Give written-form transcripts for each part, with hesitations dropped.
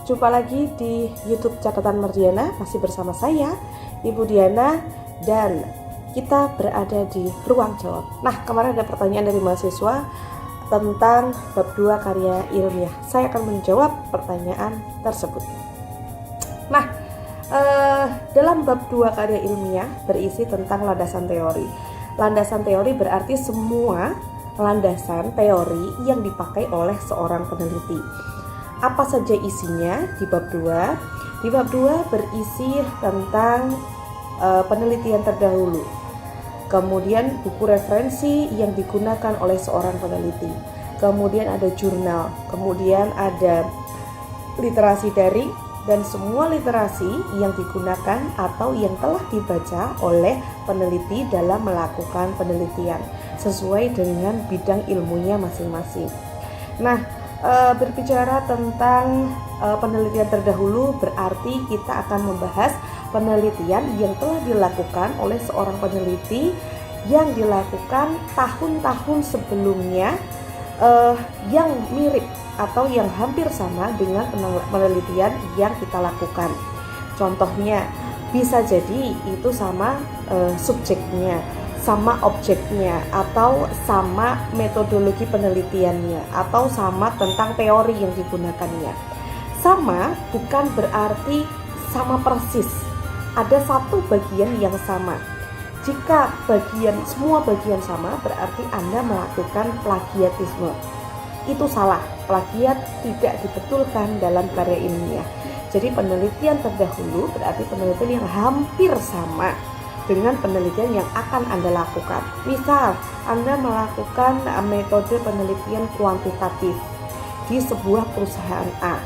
jumpa lagi di YouTube Catatan Mardiana. Masih bersama saya, Ibu Diana, dan kita berada di ruang jawab. Nah, kemarin ada pertanyaan dari mahasiswa tentang bab 2 karya ilmiah. Saya akan menjawab pertanyaan tersebut. Nah, dalam bab 2 karya ilmiah berisi tentang landasan teori. Landasan teori berarti semua landasan teori yang dipakai oleh seorang peneliti. Apa saja isinya di bab 2? Di bab 2 berisi tentang penelitian terdahulu. Kemudian buku referensi yang digunakan oleh seorang peneliti. Kemudian ada jurnal, kemudian ada literasi daring, dan semua literasi yang digunakan atau yang telah dibaca oleh peneliti dalam melakukan penelitian sesuai dengan bidang ilmunya masing-masing. Nah, berbicara tentang penelitian terdahulu berarti kita akan membahas penelitian yang telah dilakukan oleh seorang peneliti yang dilakukan tahun-tahun sebelumnya, yang mirip atau yang hampir sama dengan penelitian yang kita lakukan. Contohnya bisa jadi itu sama subjeknya, sama objeknya, atau sama metodologi penelitiannya, atau sama tentang teori yang digunakannya. Sama bukan berarti sama persis. Ada satu bagian yang sama. Jika semua bagian sama, berarti Anda melakukan plagiatisme. Itu salah. Plagiat tidak dibetulkan dalam karya ilmiah. Jadi penelitian terdahulu berarti penelitian yang hampir sama dengan penelitian yang akan Anda lakukan. Misal, Anda melakukan metode penelitian kuantitatif di sebuah perusahaan A.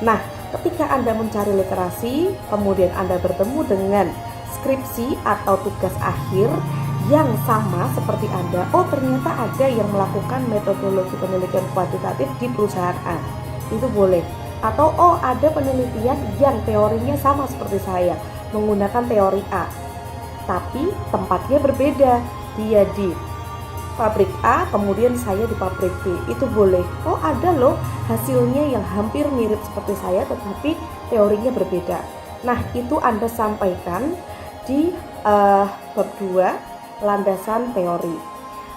Nah, ketika Anda mencari literasi, kemudian Anda bertemu dengan skripsi atau tugas akhir yang sama seperti Anda, oh ternyata ada yang melakukan metodologi penelitian kuantitatif di perusahaan A. Itu boleh. Atau oh ada penelitian yang teorinya sama seperti saya, menggunakan teori A, tapi tempatnya berbeda. Dia di pabrik A, kemudian saya di pabrik B. Itu boleh. Oh ada loh hasilnya yang hampir mirip seperti saya, tetapi teorinya berbeda. Nah, itu Anda sampaikan di bab 2 landasan teori.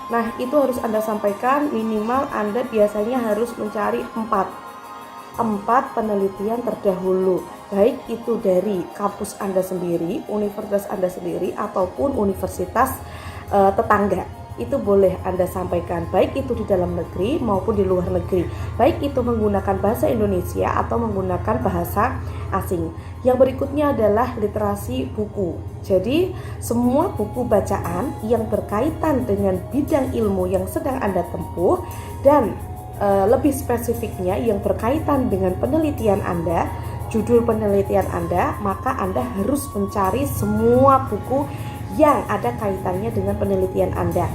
Nah, itu harus Anda sampaikan, minimal Anda biasanya harus mencari 4 penelitian terdahulu, baik itu dari kampus Anda sendiri, universitas Anda sendiri, ataupun universitas tetangga. Itu boleh Anda sampaikan, baik itu di dalam negeri maupun di luar negeri, baik itu menggunakan bahasa Indonesia atau menggunakan bahasa asing. Yang berikutnya adalah literasi buku. Jadi semua buku bacaan yang berkaitan dengan bidang ilmu yang sedang Anda tempuh, dan lebih spesifiknya yang berkaitan dengan penelitian Anda, judul penelitian Anda, maka Anda harus mencari semua buku yang ada kaitannya dengan penelitian Anda.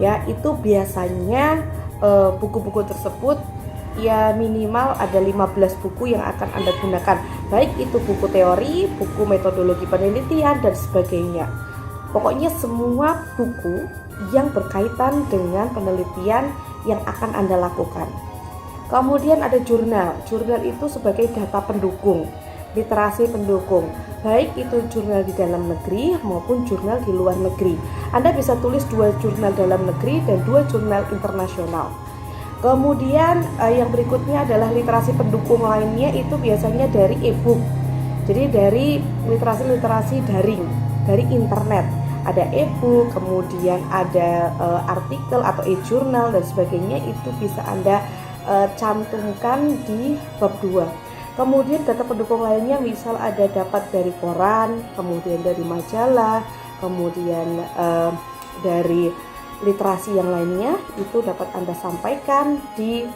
Ya, itu biasanya buku-buku tersebut ya minimal ada 15 buku yang akan Anda gunakan, baik itu buku teori, buku metodologi penelitian, dan sebagainya. Pokoknya semua buku yang berkaitan dengan penelitian yang akan Anda lakukan. Kemudian ada jurnal. Jurnal itu sebagai data pendukung, literasi pendukung, baik itu jurnal di dalam negeri maupun jurnal di luar negeri. Anda bisa tulis 2 jurnal dalam negeri dan 2 jurnal internasional. Kemudian yang berikutnya adalah literasi pendukung lainnya, itu biasanya dari e-book. Jadi dari literasi daring, dari internet. Ada e-book, kemudian ada artikel atau e-jurnal dan sebagainya, itu bisa Anda cantumkan di bab 2. Kemudian data pendukung lainnya misal ada dapat dari koran, kemudian dari majalah, kemudian dari literasi yang lainnya, itu dapat Anda sampaikan di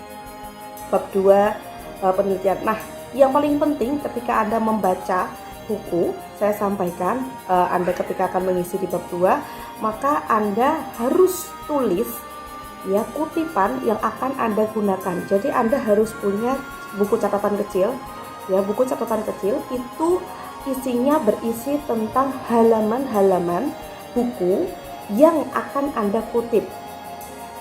bab 2 penelitian. Nah, yang paling penting ketika Anda membaca buku, saya sampaikan Anda ketika akan mengisi di bab 2, maka Anda harus tulis ya kutipan yang akan Anda gunakan. Jadi Anda harus punya buku catatan kecil. Ya, buku catatan kecil itu isinya berisi tentang halaman-halaman buku yang akan Anda kutip.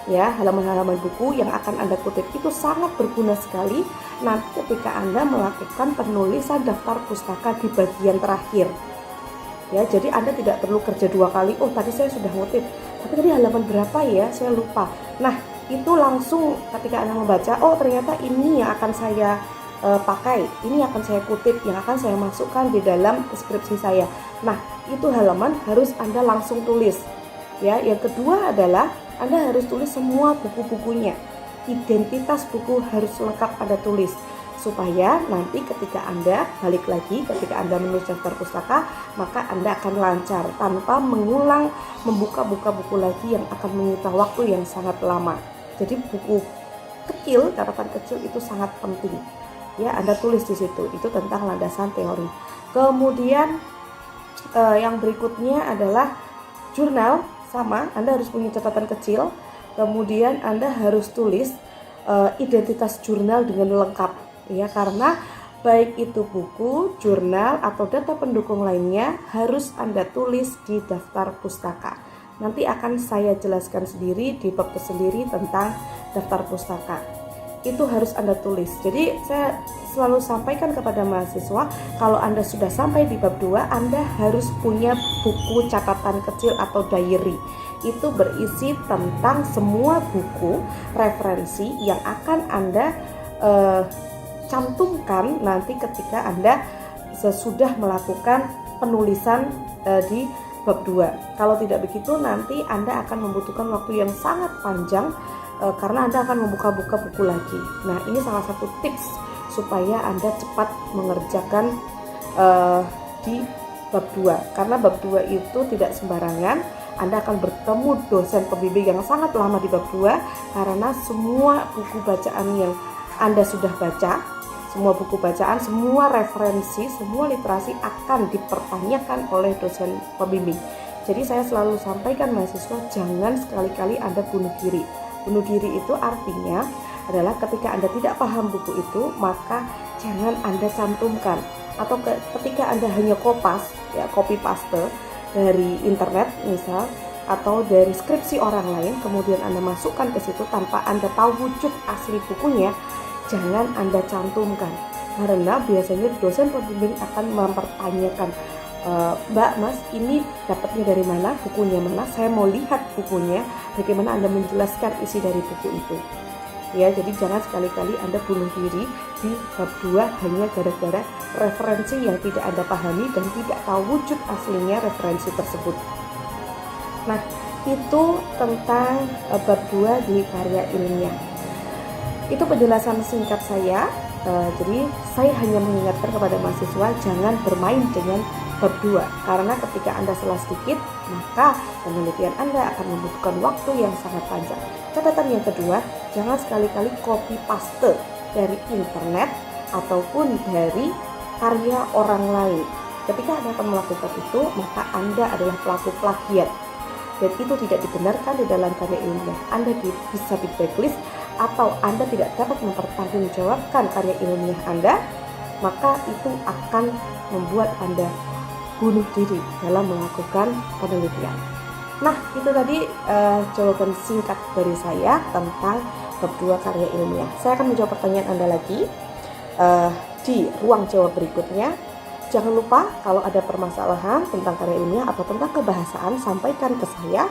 ya, halaman-halaman buku yang akan Anda kutip itu sangat berguna sekali nanti ketika Anda melakukan penulisan daftar pustaka di bagian terakhir. Ya, jadi Anda tidak perlu kerja 2 kali. Oh, tadi saya sudah ngutip, tapi tadi halaman berapa ya? Saya lupa. Nah, itu langsung ketika Anda membaca, oh ternyata ini yang akan saya pakai, ini akan saya kutip, yang akan saya masukkan di dalam skripsi saya. Nah, itu halaman harus Anda langsung tulis. Ya, yang kedua adalah Anda harus tulis semua buku-bukunya. Identitas buku harus lengkap Anda tulis, supaya nanti ketika Anda balik lagi, ketika Anda menulis daftar pustaka, maka Anda akan lancar tanpa mengulang membuka-buka buku lagi yang akan menyita waktu yang sangat lama. Jadi buku kecil, catatan kecil itu sangat penting. Ya, Anda tulis di situ. Itu tentang landasan teori. Kemudian yang berikutnya adalah jurnal. Sama, Anda harus punya catatan kecil. Kemudian Anda harus tulis identitas jurnal dengan lengkap, ya, karena baik itu buku, jurnal atau data pendukung lainnya harus Anda tulis di daftar pustaka. Nanti akan saya jelaskan sendiri di bab tersendiri tentang daftar pustaka. Itu harus Anda tulis. Jadi saya selalu sampaikan kepada mahasiswa, kalau Anda sudah sampai di bab 2, Anda harus punya buku catatan kecil atau diary. Itu berisi tentang semua buku referensi yang akan Anda cantumkan nanti ketika Anda sesudah melakukan penulisan di bab 2. Kalau tidak begitu, nanti Anda akan membutuhkan waktu yang sangat panjang karena Anda akan membuka-buka buku lagi. Nah, ini salah satu tips supaya Anda cepat mengerjakan di bab 2. Karena bab 2 itu tidak sembarangan. Anda akan bertemu dosen pembimbing yang sangat lama di bab 2 karena semua buku bacaan yang Anda sudah baca, semua buku bacaan, semua referensi, semua literasi akan dipertanyakan oleh dosen pembimbing. Jadi saya selalu sampaikan mahasiswa, jangan sekali-kali Anda bunuh diri. Bunuh diri itu artinya adalah ketika Anda tidak paham buku itu, maka jangan Anda cantumkan. Atau ketika Anda hanya copy paste dari internet misal, atau dari skripsi orang lain, kemudian Anda masukkan ke situ tanpa Anda tahu wujud asli bukunya, jangan Anda cantumkan. Karena biasanya dosen pembimbing akan mempertanyakan, Mbak, Mas, ini dapatnya dari mana, bukunya mana, saya mau lihat bukunya, bagaimana Anda menjelaskan isi dari buku itu. Ya, jadi jangan sekali-kali Anda bunuh diri di bab 2 hanya gara-gara referensi yang tidak Anda pahami dan tidak tahu wujud aslinya referensi tersebut. Nah, itu tentang bab 2 di karya ilmiah. Itu penjelasan singkat saya. Jadi saya hanya mengingatkan kepada mahasiswa jangan bermain dengan bab 2, karena ketika Anda salah sedikit, maka penelitian Anda akan membutuhkan waktu yang sangat panjang. Catatan yang kedua, jangan sekali-kali copy paste dari internet ataupun dari karya orang lain. Ketika Anda akan melakukan itu, maka Anda adalah pelaku plagiat. Dan itu tidak dibenarkan di dalam karya ilmiah. Anda bisa di blacklist atau Anda tidak dapat mempertanggungjawabkan karya ilmiah Anda, maka itu akan membuat Anda bunuh diri dalam melakukan penelitian. Nah, itu tadi jawaban singkat dari saya tentang bab 2 karya ilmiah. Saya akan menjawab pertanyaan Anda lagi di ruang jawab berikutnya. Jangan lupa kalau ada permasalahan tentang karya ilmiah atau tentang kebahasaan, sampaikan ke saya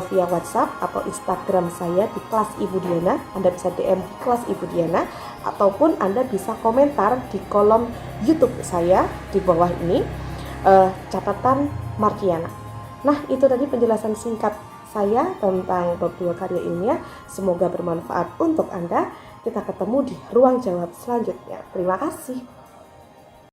via WhatsApp atau Instagram saya di kelas Ibu Diana. Anda bisa DM di kelas Ibu Diana, ataupun Anda bisa komentar di kolom YouTube saya di bawah ini, catatan Markiana. Nah, itu tadi penjelasan singkat saya tentang bab 2 karya ilmiah. Semoga bermanfaat untuk Anda. Kita ketemu di ruang jawab selanjutnya. Terima kasih.